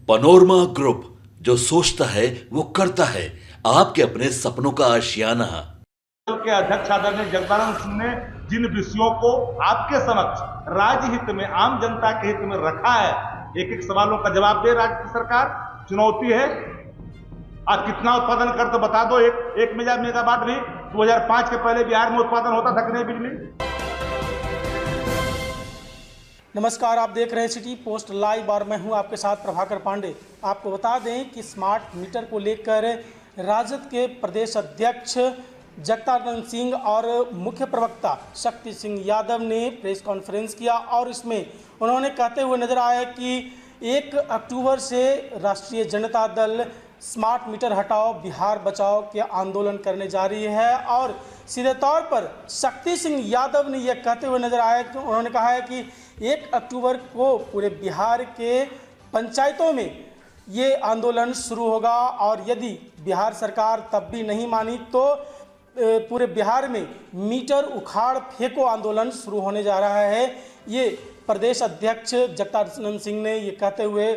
Panorama group, जो सोचता है वो करता है। आपके अपने सपनों का आशियाना। के अध्यक्ष आदरणीय जगदानंद सिंह ने जिन विषयों को आपके समक्ष राज्य हित में, आम जनता के हित में रखा है, एक एक सवालों का जवाब दे राज्य सरकार। चुनौती है, आप कितना उत्पादन कर तो बता दो। एक मेगावाट भी 2005 के पहले बिहार में उत्पादन होता था कि नहीं बिजली? नमस्कार, आप देख रहे हैं सिटी पोस्ट लाइव और मैं हूं आपके साथ प्रभाकर पांडे। आपको बता दें कि स्मार्ट मीटर को लेकर राजद के प्रदेश अध्यक्ष जगदानंद सिंह और मुख्य प्रवक्ता शक्ति सिंह यादव ने प्रेस कॉन्फ्रेंस किया और इसमें उन्होंने कहते हुए नजर आया कि 1 अक्टूबर से राष्ट्रीय जनता दल स्मार्ट मीटर हटाओ बिहार बचाओ के आंदोलन करने जा रही है। और सीधे तौर पर शक्ति सिंह यादव ने यह कहते हुए नजर आया कि उन्होंने कहा है कि 1 अक्टूबर को पूरे बिहार के पंचायतों में ये आंदोलन शुरू होगा और यदि बिहार सरकार तब भी नहीं मानी तो पूरे बिहार में मीटर उखाड़ फेंको आंदोलन शुरू होने जा रहा है। ये प्रदेश अध्यक्ष जगदानंद सिंह ने ये कहते हुए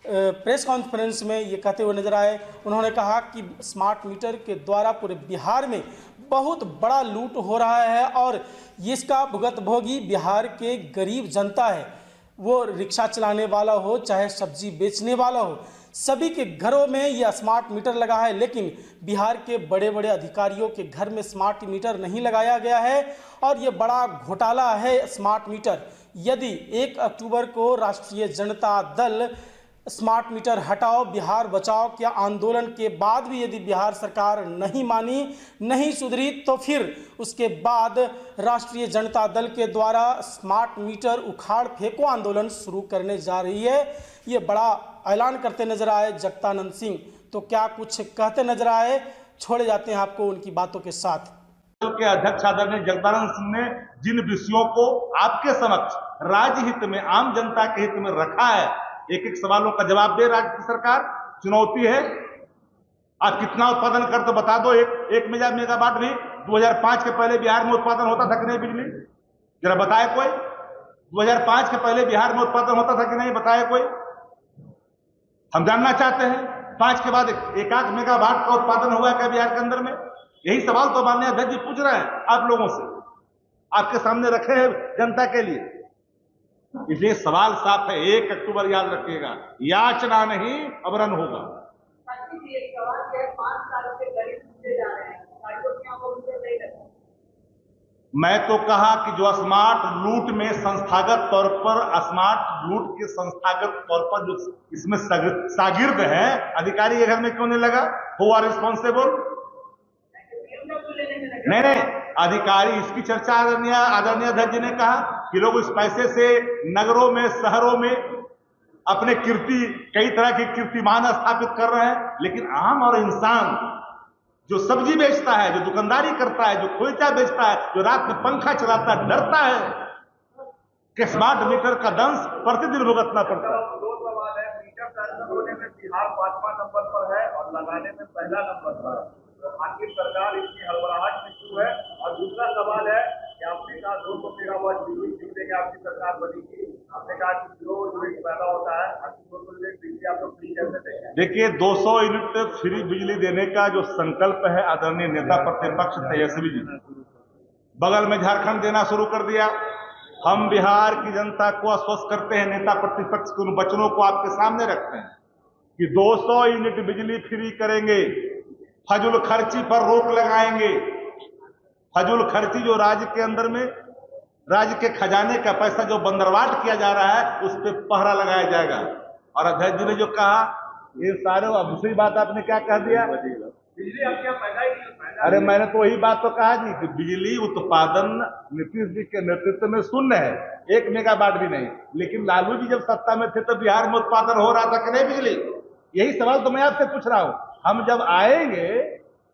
प्रेस कॉन्फ्रेंस में ये कहते हुए नजर आए। उन्होंने कहा कि स्मार्ट मीटर के द्वारा पूरे बिहार में बहुत बड़ा लूट हो रहा है और इसका भुगतभोगी बिहार के गरीब जनता है। वो रिक्शा चलाने वाला हो चाहे सब्जी बेचने वाला हो, सभी के घरों में यह स्मार्ट मीटर लगा है, लेकिन बिहार के बड़े बड़े अधिकारियों के घर में स्मार्ट मीटर नहीं लगाया गया है और ये बड़ा घोटाला है स्मार्ट मीटर। यदि 1 अक्टूबर को राष्ट्रीय जनता दल स्मार्ट मीटर हटाओ बिहार बचाओ के आंदोलन के बाद भी यदि बिहार सरकार नहीं मानी, नहीं सुधरी, तो फिर उसके बाद राष्ट्रीय जनता दल के द्वारा स्मार्ट मीटर उखाड़ फेंको आंदोलन शुरू करने जा रही है। ये बड़ा ऐलान करते नजर आए जगदानंद सिंह। तो क्या कुछ कहते नजर आए, छोड़े जाते हैं आपको उनकी बातों के साथ। के अध्यक्ष आदरणीय जगदानंद सिंह ने जिन विषयों को आपके समक्ष राज्य हित में, आम जनता के हित में रखा है, एक एक सवालों का जवाब दे राज्य सरकार। चुनौती है, आप कितना उत्पादन कर तो बता दो। एक मेगावाट भी 2005 के पहले बिहार में उत्पादन होता था कि नहीं बिजली? जरा बताए कोई। 2005 के पहले बिहार में उत्पादन होता था कि नहीं, बताए कोई। हम जानना चाहते हैं 5 के बाद एक मेगावाट का उत्पादन हुआ क्या बिहार के अंदर में? यही सवाल तो माननीय अध्यक्ष जी पूछ रहे हैं आप लोगों से, आपके सामने रखे हैं जनता के लिए। इसलिए सवाल साफ है, 1 अक्टूबर याद रखिएगा, याचना नहीं अवरण होगा। मैं तो कहा कि जो स्मार्ट लूट में संस्थागत तौर पर, स्मार्ट लूट के संस्थागत तौर पर जो इसमें शागिर्द हैं, अधिकारी के घर में क्यों नहीं लगा? Who are responsible? नहीं, अधिकारी, इसकी चर्चा आदरणीय अध्यक्ष जी ने कहा कि लोग इस पैसे से नगरों में, शहरों में अपने कई तरह के कीर्तिमान स्थापित कर रहे हैं, लेकिन आम और इंसान जो सब्जी बेचता है, जो दुकानदारी करता है, जो खोइचा बेचता है, जो रात में पंखा चलाता है, डरता है कि स्मार्ट मीटर का दंश प्रतिदिन भुगतना पड़ता है। दो सवाल है, मीटर चालू होने में बिहार 5वां नंबर पर है और लगाने में पहला नंबर पर। तो आखिर सरकार इतनी हड़बड़ाहट में क्यों है? और दूसरा सवाल है कि आपने कहा 200 मेगावाट बिजली खरीदने की आपकी सरकार बनेगी, आपने कहा कि जो यूनिट पैदा होता है 200 यूनिट बिजली आप लोग फ्री कैसे देंगे? देखिए, 200 यूनिट फ्री बिजली देने का जो संकल्प है आदरणीय नेता प्रतिपक्ष तेजस्वी जी, बगल में झारखंड देना शुरू कर दिया। हम बिहार की जनता को आश्वस्त करते हैं, नेता प्रतिपक्ष के उन वचनों को आपके सामने रखते हैं कि 200 यूनिट बिजली फ्री करेंगे, फजूल खर्ची पर रोक लगाएंगे। फजूल खर्ची जो राज्य के अंदर में, राज्य के खजाने का पैसा जो बंदरवाट किया जा रहा है, उस पर पहरा लगाया जाएगा। और अध्यक्ष जी ने जो कहा, ये सारे, अब दूसरी बात आपने क्या कह दिया? बिजली अब क्या पैदा ही नहीं। अरे मैंने तो वही बात तो कहा जी कि बिजली उत्पादन नीतीश जी के नेतृत्व में शून्य है, 1 मेगावाट भी नहीं। लेकिन लालू जी जब सत्ता में थे तो बिहार में उत्पादन हो रहा था कि नहीं बिजली? यही सवाल तो मैं आपसे पूछ रहा हूं। हम जब आएंगे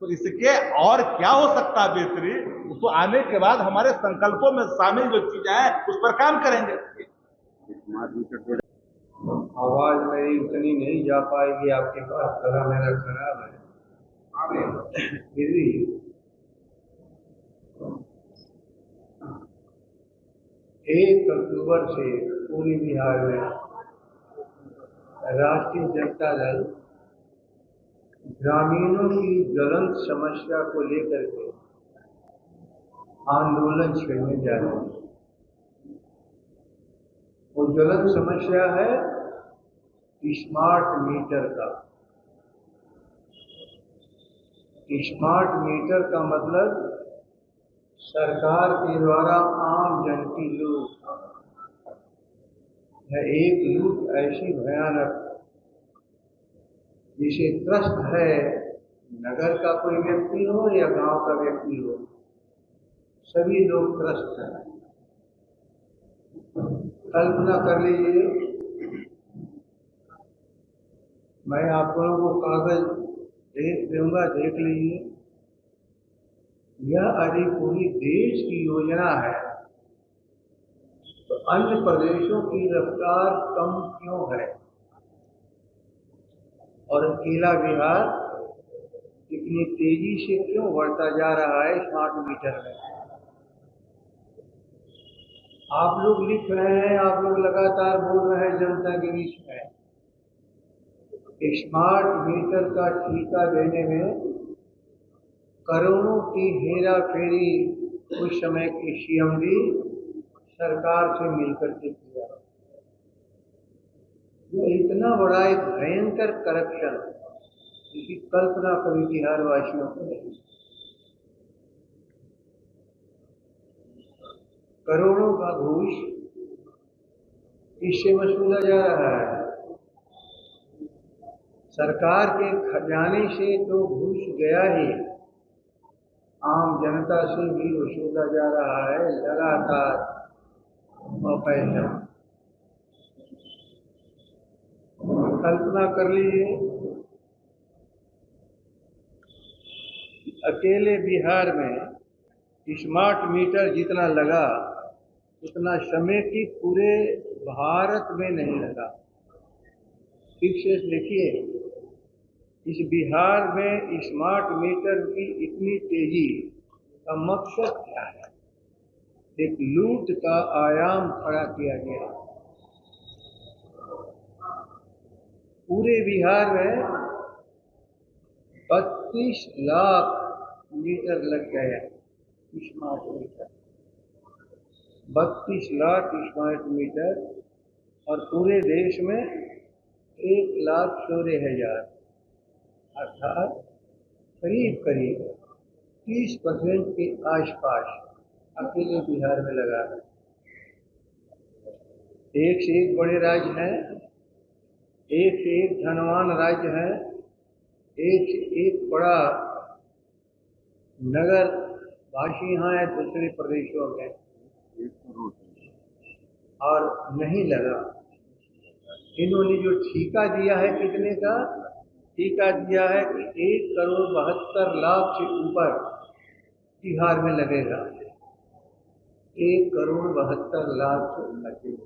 तो इसके और क्या हो सकता है बेहतरी, उसको आने के बाद हमारे संकल्पों में शामिल जो चीजें हैं उस पर काम करेंगे। आवाज मेरी उतनी नहीं जा पाएगी आपके पास, गला मेरा खराब है। फिर भी 1 अक्टूबर से पूरी बिहार में राष्ट्रीय जनता दल ग्रामीणों की ज्वलंत समस्या को लेकर के आंदोलन छेड़ने जा रहे हैं। वो ज्वलंत समस्या है स्मार्ट मीटर का। स्मार्ट मीटर का मतलब सरकार के द्वारा आम जन की लूट। यह एक लूट ऐसी भयानक जिसे त्रस्त है नगर का कोई व्यक्ति हो या गांव का व्यक्ति हो, सभी लोग त्रस्त हैं। कल्पना कर लीजिए, मैं आप लोगों को कागज दूंगा, देख लीजिए। यह यदि पूरी देश की योजना है तो अन्य प्रदेशों की रफ्तार कम क्यों है? और अकेला बिहार इतनी तेजी से क्यों बढ़ता जा रहा है स्मार्ट मीटर में? आप लोग लिख रहे हैं, आप लोग लगातार बोल रहे हैं जनता के बीच में। स्मार्ट मीटर का टीका देने में करोड़ों की हेरा फेरी उस समय की सीएमडी सरकार से मिलकर के किया। ये इतना बड़ा एक भयंकर करप्शन, इसकी कल्पना कभी बिहार वासियों को नहीं। करोड़ों का घूस इससे वसूला जा रहा है। सरकार के खजाने से तो घूस गया ही, आम जनता से भी वसूला जा रहा है लगातार पैसा। कल्पना कर लीजिए, अकेले बिहार में स्मार्ट मीटर जितना लगा उतना समय की पूरे भारत में नहीं लगा। ठीक से देखिए, इस बिहार में स्मार्ट मीटर की इतनी तेजी का मकसद क्या है? एक लूट का आयाम खड़ा किया गया। पूरे बिहार में 32 लाख मीटर लग गए smart meter. 32 lakh smart meter, और पूरे देश में 1,16,000, अर्थात करीब करीब 30% के आसपास अकेले बिहार में लगा है। एक से एक बड़े राज्य हैं, एक से एक धनवान राज्य है, एक से एक बड़ा नगर वासी यहाँ है दूसरे प्रदेशों में, और नहीं लगा। इन्होंने जो ठेका दिया है, कितने का ठेका दिया है कि 1,72,00,000 से ऊपर बिहार में लगेगा। 1,72,00,000 से अधिक।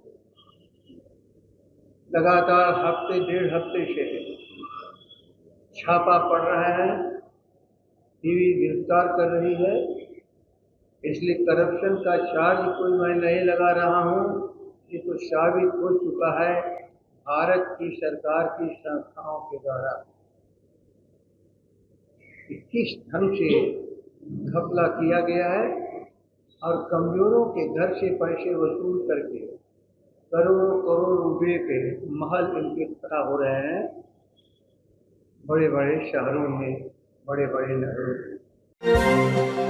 लगातार हफ्ते डेढ़ हफ्ते से छापा पड़ रहा है, टीवी गिरफ्तार कर रही है। इसलिए करप्शन का चार्ज कोई मैं नहीं लगा रहा हूँ, ये तो साबित हो चुका है भारत की सरकार की संस्थाओं के द्वारा किस ढंग से घपला किया गया है, और कमजोरों के घर से पैसे वसूल करके करोड़ों करोड़ रुपए के महल इनके खड़ा हो रहे हैं बड़े बड़े शहरों में, बड़े बड़े नगरों में।